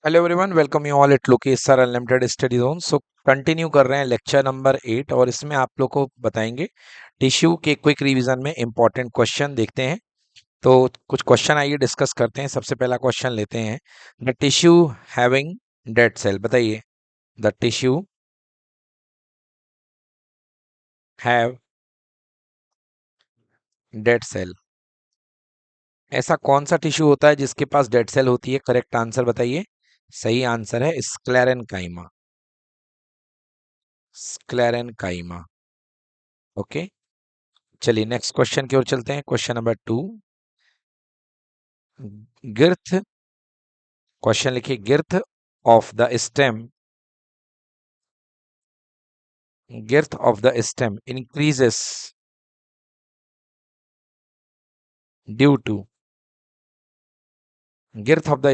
Hello everyone, welcome you all at Lokesh sir unlimited study zone. So continue कर रहे हैं lecture number 8 और इसमें आप लोग को बताएंगे टिश्यू के क्विक रिवीजन में इंपॉर्टेंट क्वेश्चन देखते हैं। तो कुछ क्वेश्चन आइए डिस्कस करते हैं। सबसे पहला क्वेश्चन लेते हैं, the tissue having dead cell. बताइए, the tissue have dead cell. ऐसा कौन सा टिश्यू होता है जिसके पास डेड सेल होती है? करेक्ट आंसर बताइए। सही आंसर है स्क्लेरेनकाइमा। स्क्लेरेनकाइमा। ओके, चलिए नेक्स्ट क्वेश्चन की ओर चलते हैं। Question number 2, girth। क्वेश्चन लिखिए, girth of the stem, girth of the stem increases due to, girth of the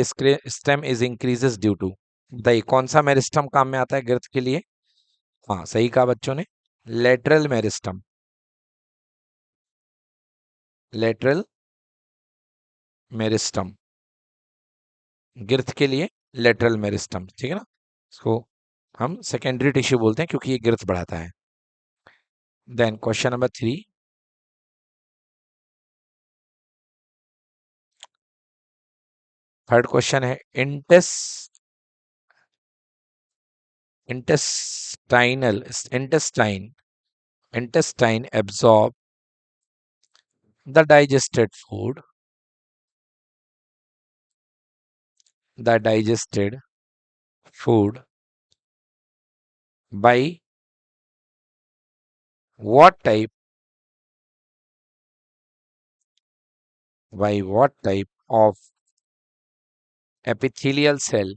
stem is increases due to। बताइए कौन सा मेरिस्टम काम में आता है girth के लिए? हाँ, सही कहा बच्चों ने, lateral meristem. Lateral meristem girth के लिए, लेटरल मेरिस्टम, ठीक है ना। इसको हम सेकेंडरी टिश्यू बोलते हैं क्योंकि ये girth बढ़ाता है। Then question number 3, third question है, intestinal intestine intestine absorb the digested food, the digested food by what type, by what type of epithelial cell?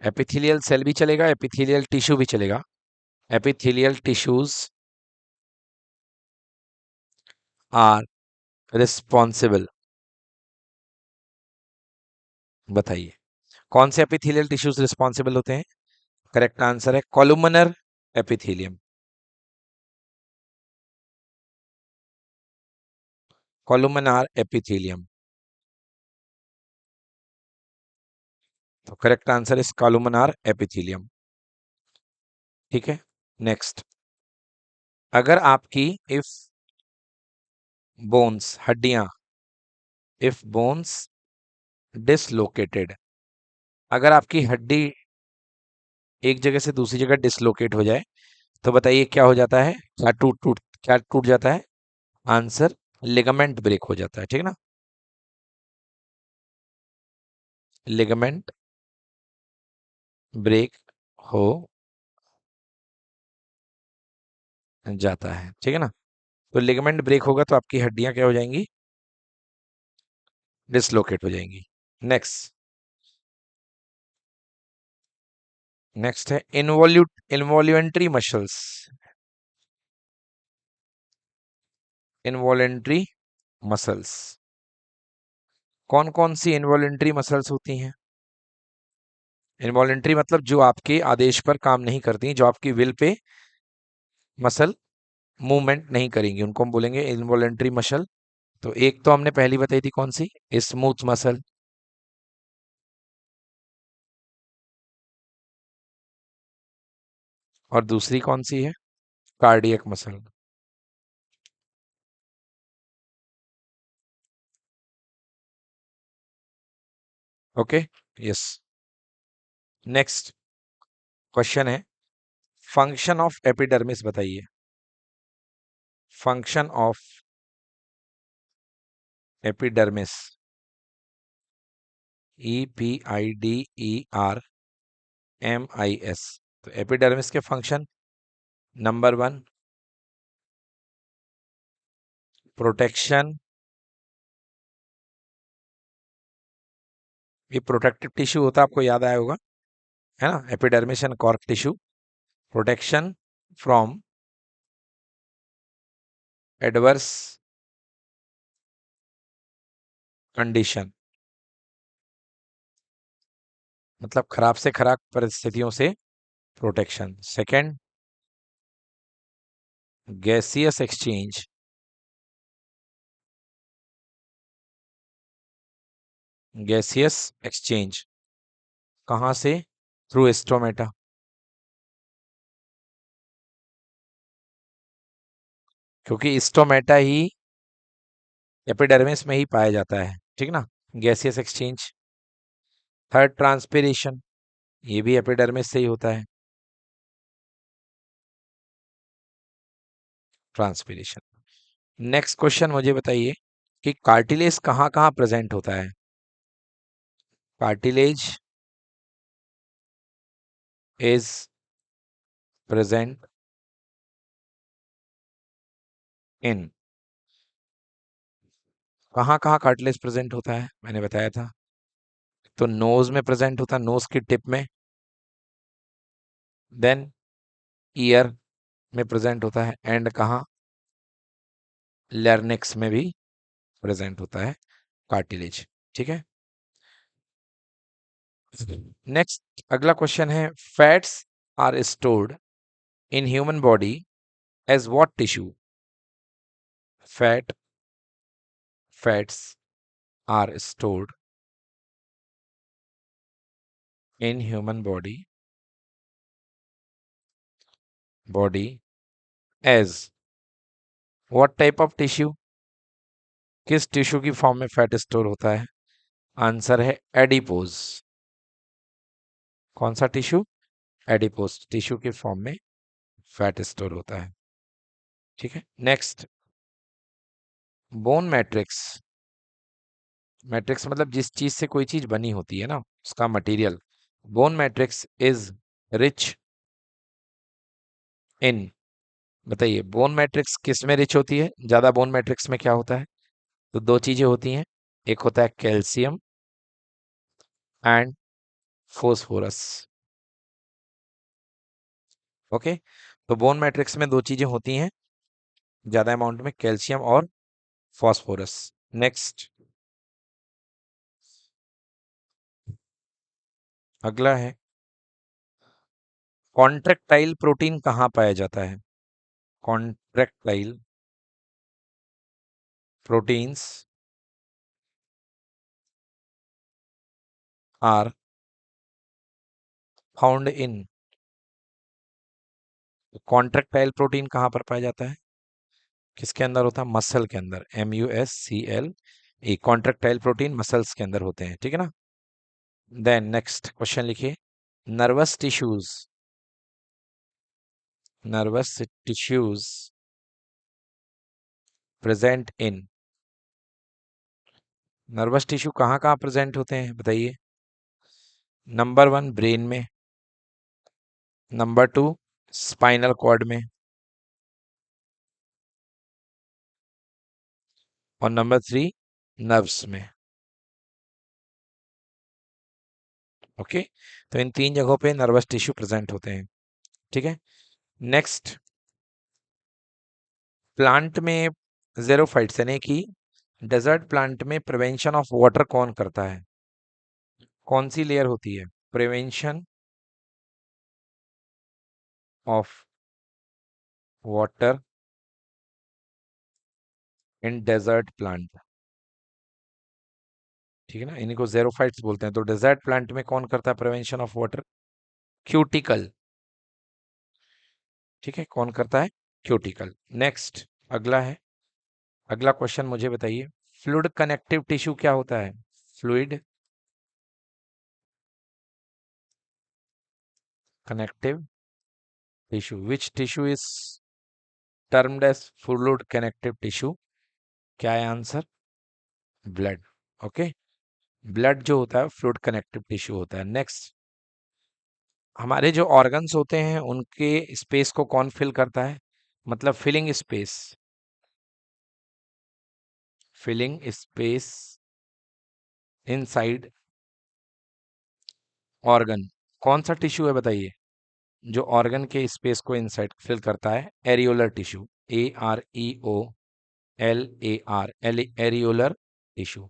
epithelial cell भी चलेगा, epithelial tissue भी चलेगा। epithelial tissues are responsible। बताइए कौन से epithelial tissues responsible होते हैं? करेक्ट आंसर है columnar epithelium। columnar epithelium। तो correct answer is columnar epithelium। ठीक है, नेक्स्ट, अगर आपकी इफ बोन्स, हड्डियां, इफ बोन्स डिसलोकेटेड, अगर आपकी हड्डी एक जगह से दूसरी जगह डिसलोकेट हो जाए तो बताइए क्या हो जाता है? क्या टूट जाता है? आंसर लिगामेंट ब्रेक हो जाता है, ठीक है ना। लिगामेंट ब्रेक हो जाता है, ठीक है ना। तो लिगामेंट ब्रेक होगा तो आपकी हड्डियां क्या हो जाएंगी? डिसलोकेट हो जाएंगी। नेक्स्ट, नेक्स्ट है इनवॉल्यूंटरी मसल्स। इनवॉलेंट्री मसल्स, कौन कौन सी इनवॉलेंट्री मसल्स होती हैं? इनवॉलेंट्री मतलब जो आपके आदेश पर काम नहीं करती, जो आपकी विल पे मसल मूवमेंट नहीं करेंगी, उनको हम बोलेंगे इनवॉलेंट्री मसल। तो एक तो हमने पहली बताई थी, कौन सी? Smooth muscle. और दूसरी कौन सी है? Cardiac muscle. Okay, yes. Next question है, फंक्शन ऑफ एपिडर्मिस। बताइए फंक्शन ऑफ एपिडर्मिस। EPIDERMIS। तो एपिडर्मिस के फंक्शन, नंबर 1 प्रोटेक्शन। ये प्रोटेक्टिव टिश्यू होता है, आपको याद आया होगा, है ना। Epidermis and cork tissue, protection from adverse condition, मतलब खराब से खराब परिस्थितियों से protection. Second, gaseous exchange, gaseous exchange कहाँ से? Through stomata. क्योंकि स्टोमेटा ही एपिडर्मिस में ही पाया जाता है, ठीक ना। Gaseous exchange. थर्ड ट्रांसपिरेशन, ये भी एपिडर्मिस से ही होता है, ट्रांसपिरेशन। नेक्स्ट क्वेश्चन मुझे बताइए कि कार्टिलेज कहाँ कहाँ प्रेजेंट होता है? कार्टिलेज इज प्रेजेंट इन, कहाँ कहाँ कार्टिलेज प्रेजेंट होता है मैंने बताया था। तो नोज में प्रेजेंट होता है, नोज की टिप में। देन ईयर में प्रेजेंट होता है, एंड कहाँ? लैरिंक्स में भी प्रेजेंट होता है कार्टिलेज, ठीक है। नेक्स्ट अगला क्वेश्चन है, fats are stored in human body as what tissue? Fats are stored in human body as what type of tissue? किस टिश्यू की फॉर्म में फैट स्टोर होता है? आंसर है एडिपोज। कौन सा टिश्यू? एडिपोज टिश्यू की फॉर्म में फैट स्टोर होता है, ठीक है। Next, bone matrix. मैट्रिक्स मतलब जिस चीज से कोई चीज बनी होती है ना, उसका material. Bone matrix is rich in, बताइए बोन मैट्रिक्स किस में रिच होती है? ज्यादा बोन मैट्रिक्स में क्या होता है? तो दो चीजें होती हैं, एक होता है कैल्शियम एंड फोस्फोरस। ओके, तो बोन मैट्रिक्स में दो चीजें होती हैं ज्यादा अमाउंट में, कैल्शियम और फॉस्फोरस। नेक्स्ट अगला है, कॉन्ट्रेक्टाइल प्रोटीन कहाँ पाया जाता है? Contractile proteins are found in, contractile protein कहाँ पर पाया जाता है? किसके अंदर होता है? मसल के अंदर, MUSCL। ए कॉन्ट्रेक्टाइल प्रोटीन मसल्स के अंदर होते हैं, ठीक है ना। देन नेक्स्ट क्वेश्चन लिखिए, nervous tissues, nervous tissues present in, nervous tissue कहाँ कहाँ प्रेजेंट होते हैं बताइए। नंबर वन ब्रेन में, नंबर टू स्पाइनल कॉर्ड में, और नंबर थ्री नर्व्स में। ओके, तो इन तीन जगहों पे नर्वस टिश्यू प्रेजेंट होते हैं, ठीक है। नेक्स्ट, प्लांट में जेरोफाइट्स यानी कि डेजर्ट प्लांट में प्रिवेंशन ऑफ वाटर कौन करता है? कौन सी लेयर होती है? Prevention of water in desert plant, ठीक है ना, इन्हीं को जेरोफाइट्स बोलते हैं। तो डेजर्ट प्लांट में कौन करता है प्रिवेंशन ऑफ वाटर? क्यूटिकल, ठीक है, कौन करता है? क्यूटिकल। नेक्स्ट अगला है, अगला क्वेश्चन मुझे बताइए, फ्लूइड कनेक्टिव टिश्यू क्या होता है? Fluid connective tissue, which tissue is termed as fluid connective tissue? क्या है आंसर? ब्लड। ओके, ब्लड जो होता है फ्लूइड कनेक्टिव टिश्यू होता है। नेक्स्ट, हमारे जो ऑर्गन्स होते हैं उनके स्पेस को कौन फिल करता है? मतलब filling space, filling space inside organ, कौन सा टिश्यू है बताइए जो ऑर्गन के स्पेस को इनसाइड फिल करता है? Areolar tissue, AREOLAR, areolar tissue.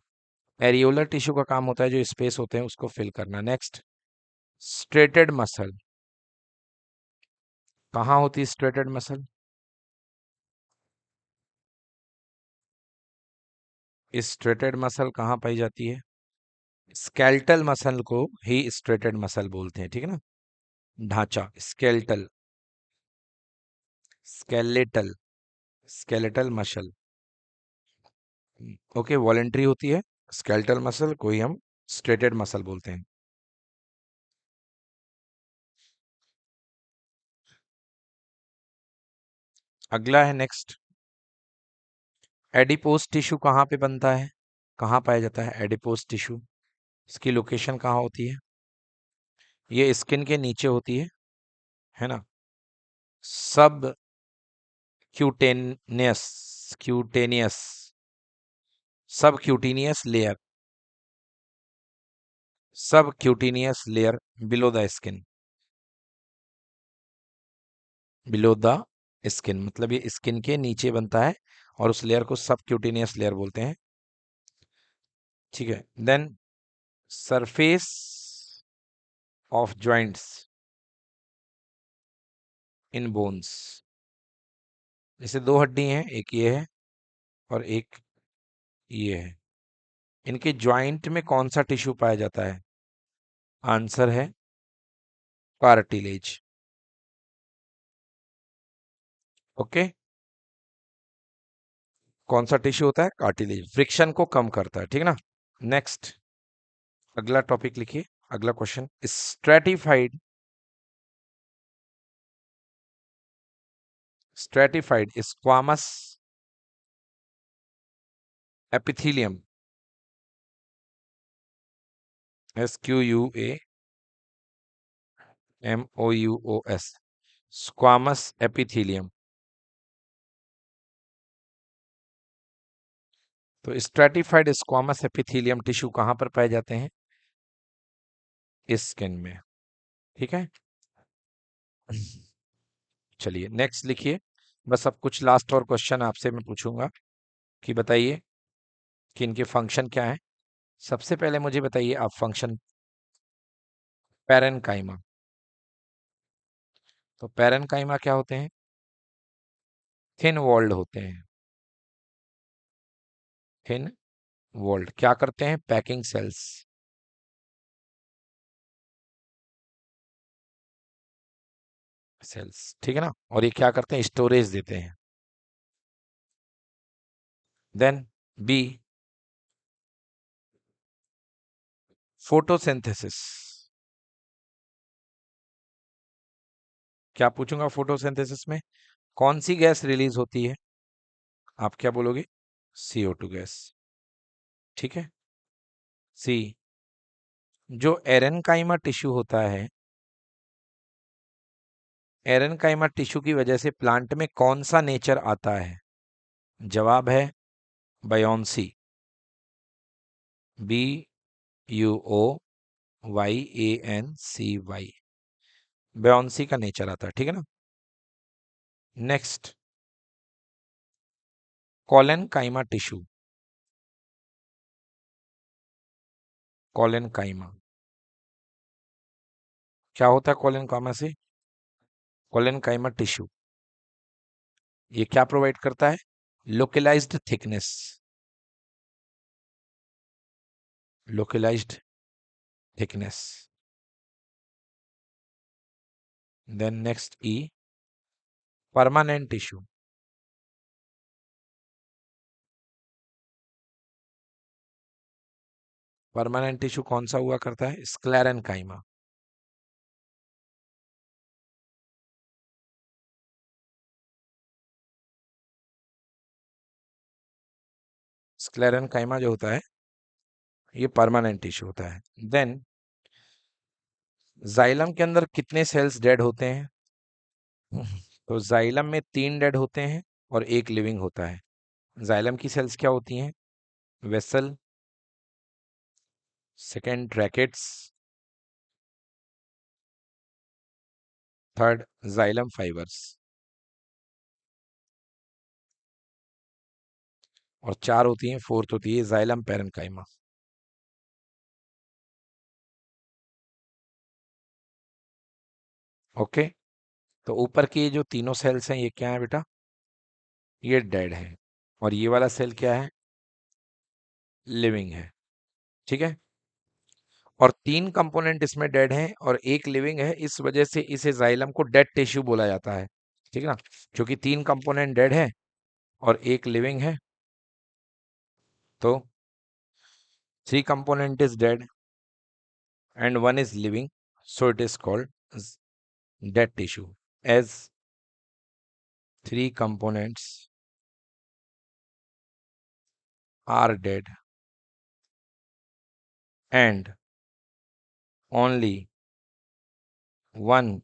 Areolar tissue का काम होता है जो स्पेस होते हैं उसको फिल करना। नेक्स्ट, स्ट्रेटेड मसल, कहाँ होती है स्ट्रेटेड मसल? स्ट्रेटेड मसल कहाँ पाई जाती है? स्केलेटल मसल को ही स्ट्रेटेड मसल बोलते हैं, ठीक है ना। ढांचा skeletal, skeletal, skeletal muscle. Okay, voluntary होती है स्केलेटल मसल को ही हम स्ट्रेटेड मसल बोलते हैं। अगला है नेक्स्ट, एडिपोज टिश्यू कहाँ पे बनता है, कहाँ पाया जाता है एडिपोज टिश्यू, इसकी लोकेशन कहाँ होती है। ये स्किन के नीचे होती है ना। सब क्यूटेनियस, क्यूटेनियस, सब क्यूटीनियस layer, subcutaneous layer below the skin, below the skin मतलब ये स्किन के नीचे बनता है और उस लेयर को सब क्यूटीनियस लेयर बोलते हैं, ठीक है। Then surface of joints in bones, जैसे दो हड्डी हैं, एक ये है और एक ये है, इनके ज्वाइंट में कौन सा टिश्यू पाया जाता है, आंसर है कार्टिलेज। ओके, कौन सा टिश्यू होता है, कार्टिलेज, फ्रिक्शन को कम करता है, ठीक है ना। नेक्स्ट, अगला टॉपिक लिखिए, अगला question, stratified, stratified squamous epithelium, SQUAMOUOS, squamous epithelium. तो स्ट्रेटिफाइड स्क्वामस एपिथेलियम टिश्यू कहाँ पर पाए जाते हैं, स्किन में, ठीक है। चलिए नेक्स्ट लिखिए, बस अब कुछ लास्ट और क्वेश्चन आपसे मैं पूछूंगा कि बताइए कि इनके फंक्शन क्या है। सबसे पहले मुझे बताइए आप फंक्शन पैरेनकाइमा, तो पैरेनकाइमा क्या होते हैं, थिन वॉल्ड होते हैं, थिन वॉल्ड, क्या करते हैं, पैकिंग सेल्स, सेल्स, ठीक है ना, और ये क्या करते हैं, स्टोरेज देते हैं। देन बी, फोटोसिंथेसिस, क्या पूछूंगा फोटोसिंथेसिस में, कौन सी गैस रिलीज होती है, आप क्या बोलोगे, CO2 गैस, ठीक है। सी, जो एरेनकाइमा टिश्यू होता है, एरेनकाइमा टिश्यू की वजह से प्लांट में कौन सा नेचर आता है, जवाब है बायोन्सी, BUOYANCY, बायोन्सी का नेचर आता है, ठीक है ना। नेक्स्ट, कॉलेनकाइमा टिश्यू, कॉलेनकाइमा क्या होता है, कॉलेनकाइमा से, कॉलेनकाइमा टिश्यू ये क्या प्रोवाइड करता है, localised thickness, localised thickness. Then next E, permanent tissue, permanent tissue कौन सा हुआ करता है, स्क्लेरेनकाइमा, स्क्लेरेनकाइमा जो होता है ये परमानेंट टिश्यू होता है। देन जाइलम के अंदर कितने सेल्स डेड होते हैं, तो जाइलम में 3 डेड होते हैं और एक लिविंग होता है। जाइलम की सेल्स क्या होती हैं, vessel, second brackets, third xylem fibres, और 4 होती हैं, फोर्थ होती है जाइलम पैरेन्काइमा। ओके, तो ऊपर की ये जो तीनों सेल्स हैं ये क्या है बेटा, ये डेड है, और ये वाला सेल क्या है, लिविंग है, ठीक है। और 3 कंपोनेंट इसमें डेड हैं और 1 लिविंग है, इस वजह से इसे जाइलम को डेड टिश्यू बोला जाता है। ठीक है ना? क्योंकि 3 कंपोनेंट डेड है और 1 लिविंग है, तो 3 component is dead and 1 is living, so it is called dead tissue. As 3 components are dead and only 1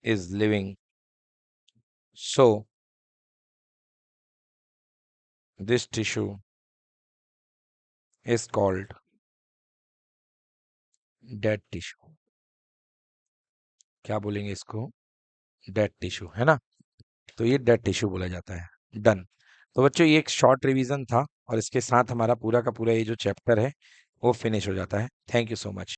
is living, so this tissue is called dead tissue. क्या बोलेंगे इसको? डेड टिश्यू, है ना? तो ये डेड टिश्यू बोला जाता है। डन। तो बच्चों ये एक शॉर्ट रिवीजन था और इसके साथ हमारा पूरा का पूरा ये जो चैप्टर है वो फिनिश हो जाता है। Thank you so much.